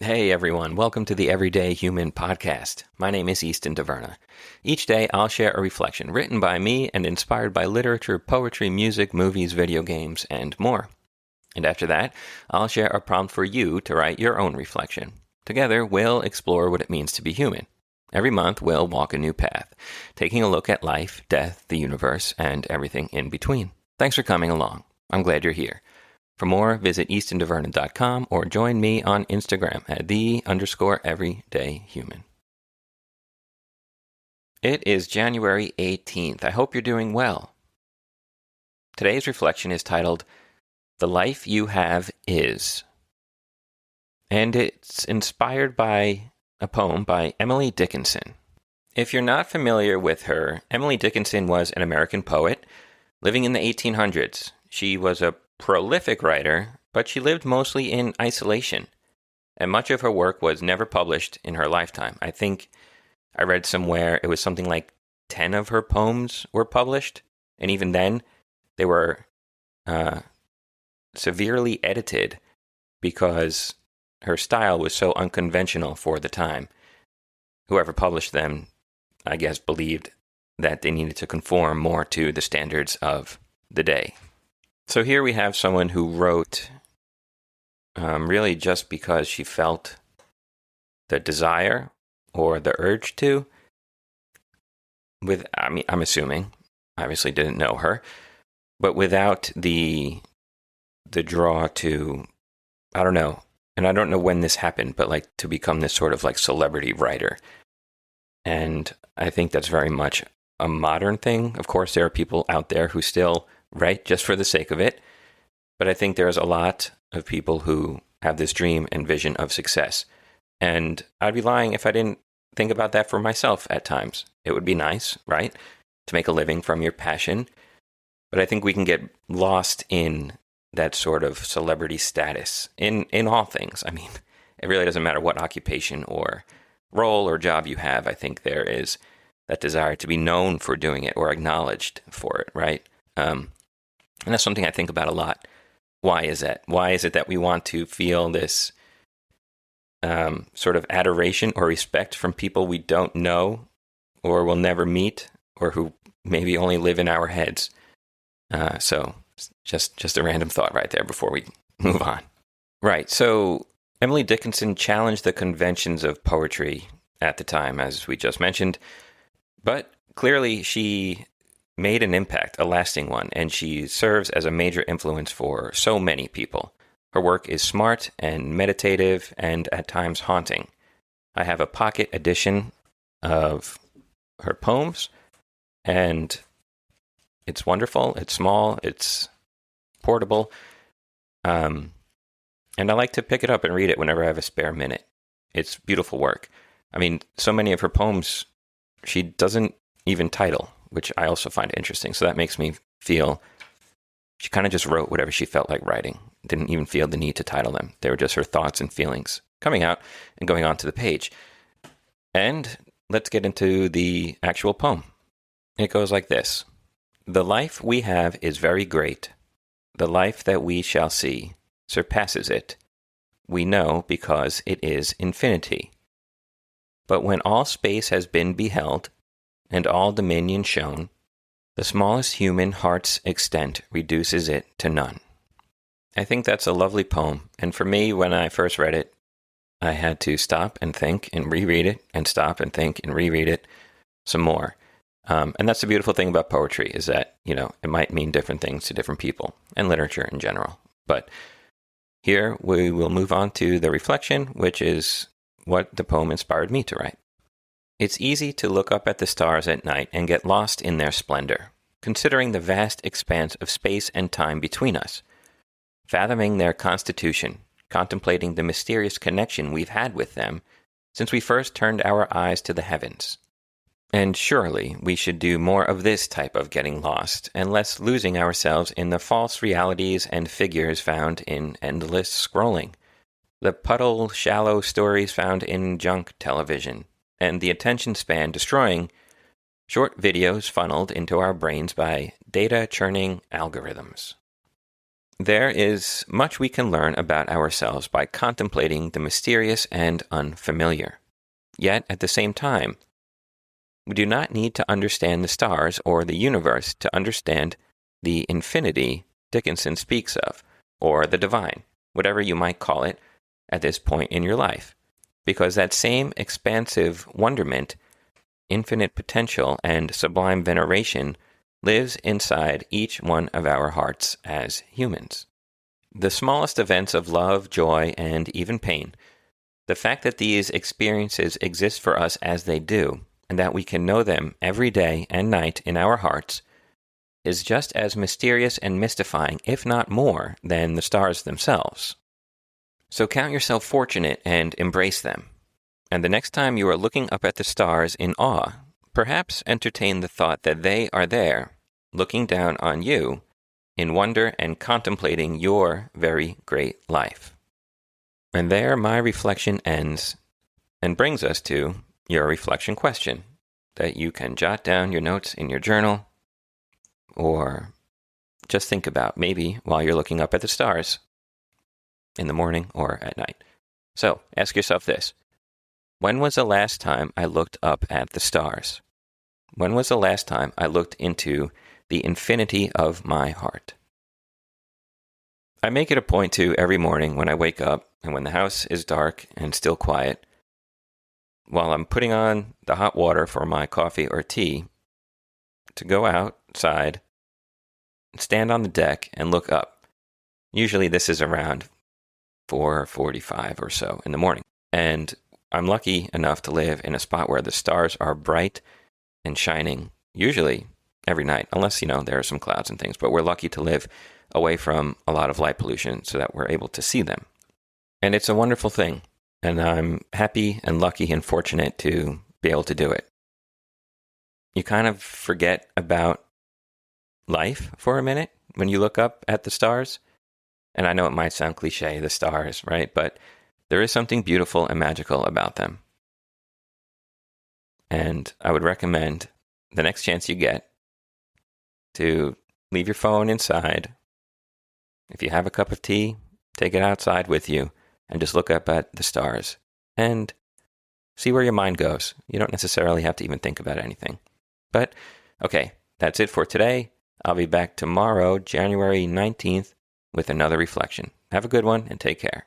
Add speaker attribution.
Speaker 1: Hey everyone, welcome to the Everyday Human podcast. My name is Easton Taverna. Each day I'll share a reflection written by me and inspired by literature, poetry, music, movies, video games, and more. And after that, I'll share a prompt for you to write your own reflection. Together, we'll explore what it means to be human. Every month, we'll walk a new path, taking a look at life, death, the universe, and everything in between. Thanks for coming along. I'm glad you're here. For more, visit eastontaverna.com or join me on Instagram at _everydayhuman. It is January 18th. I hope you're doing well. Today's reflection is titled, The Life You Have Is. And it's inspired by a poem by Emily Dickinson. If you're not familiar with her, Emily Dickinson was an American poet living in the 1800s. She was a prolific writer, but she lived mostly in isolation, and much of her work was never published in her lifetime. I think I read somewhere it was something like 10 of her poems were published, and even then, they were severely edited because her style was so unconventional for the time. Whoever published them, I guess, believed that they needed to conform more to the standards of the day. So here we have someone who wrote really just because she felt the desire or the urge to. I'm assuming, obviously didn't know her, but without the draw to, I don't know, and I don't know when this happened, but like to become this sort of like celebrity writer. And I think that's very much a modern thing. Of course, there are people out there who still write just for the sake of it. But I think there's a lot of people who have this dream and vision of success. And I'd be lying if I didn't think about that for myself at times. It would be nice, right, to make a living from your passion. But I think we can get lost in that sort of celebrity status in all things. I mean, it really doesn't matter what occupation or role or job you have. I think there is that desire to be known for doing it or acknowledged for it, right? And that's something I think about a lot. Why is that? Why is it that we want to feel this sort of adoration or respect from people we don't know or will never meet or who maybe only live in our heads? So just a random thought right there before we move on. Right, so Emily Dickinson challenged the conventions of poetry at the time, as we just mentioned, but clearly she made an impact, a lasting one, and she serves as a major influence for so many people. Her work is smart and meditative and at times haunting. I have a pocket edition of her poems, and it's wonderful, it's small, it's portable, and I like to pick it up and read it whenever I have a spare minute. It's beautiful work. I mean, so many of her poems, she doesn't even title, which I also find interesting. So that makes me feel she kind of just wrote whatever she felt like writing. Didn't even feel the need to title them. They were just her thoughts and feelings coming out and going onto the page. And let's get into the actual poem. It goes like this. The life we have is very great. The life that we shall see surpasses it. We know because it is infinity. But when all space has been beheld, and all dominion shown, the smallest human heart's extent reduces it to none. I think that's a lovely poem, and for me, when I first read it, I had to stop and think and reread it, and stop and think and reread it some more. And that's the beautiful thing about poetry, is that, you know, it might mean different things to different people, and literature in general. But here we will move on to the reflection, which is what the poem inspired me to write. It's easy to look up at the stars at night and get lost in their splendor, considering the vast expanse of space and time between us, fathoming their constitution, contemplating the mysterious connection we've had with them since we first turned our eyes to the heavens. And surely we should do more of this type of getting lost, and less losing ourselves in the false realities and figures found in endless scrolling, the puddle, shallow stories found in junk television, and the attention span destroying short videos funneled into our brains by data churning algorithms. There is much we can learn about ourselves by contemplating the mysterious and unfamiliar. Yet, at the same time, we do not need to understand the stars or the universe to understand the infinity Dickinson speaks of, or the divine, whatever you might call it at this point in your life, because that same expansive wonderment, infinite potential, and sublime veneration lives inside each one of our hearts as humans. The smallest events of love, joy, and even pain, the fact that these experiences exist for us as they do, and that we can know them every day and night in our hearts, is just as mysterious and mystifying, if not more, than the stars themselves. So count yourself fortunate and embrace them. And the next time you are looking up at the stars in awe, perhaps entertain the thought that they are there, looking down on you, in wonder and contemplating your very great life. And there my reflection ends and brings us to your reflection question that you can jot down your notes in your journal or just think about maybe while you're looking up at the stars in the morning or at night. So ask yourself this: when was the last time I looked up at the stars? When was the last time I looked into the infinity of my heart? I make it a point to every morning when I wake up and when the house is dark and still quiet, while I'm putting on the hot water for my coffee or tea, to go outside, stand on the deck, and look up. Usually this is around 4:45 or so in the morning. And I'm lucky enough to live in a spot where the stars are bright and shining, usually every night, unless, there are some clouds and things. But we're lucky to live away from a lot of light pollution so that we're able to see them. And it's a wonderful thing. And I'm happy and lucky and fortunate to be able to do it. You kind of forget about life for a minute when you look up at the stars. And I know it might sound cliche, the stars, right? But there is something beautiful and magical about them. And I would recommend the next chance you get to leave your phone inside. If you have a cup of tea, take it outside with you and just look up at the stars and see where your mind goes. You don't necessarily have to even think about anything. But, okay, that's it for today. I'll be back tomorrow, January 19th, with another reflection. Have a good one and take care.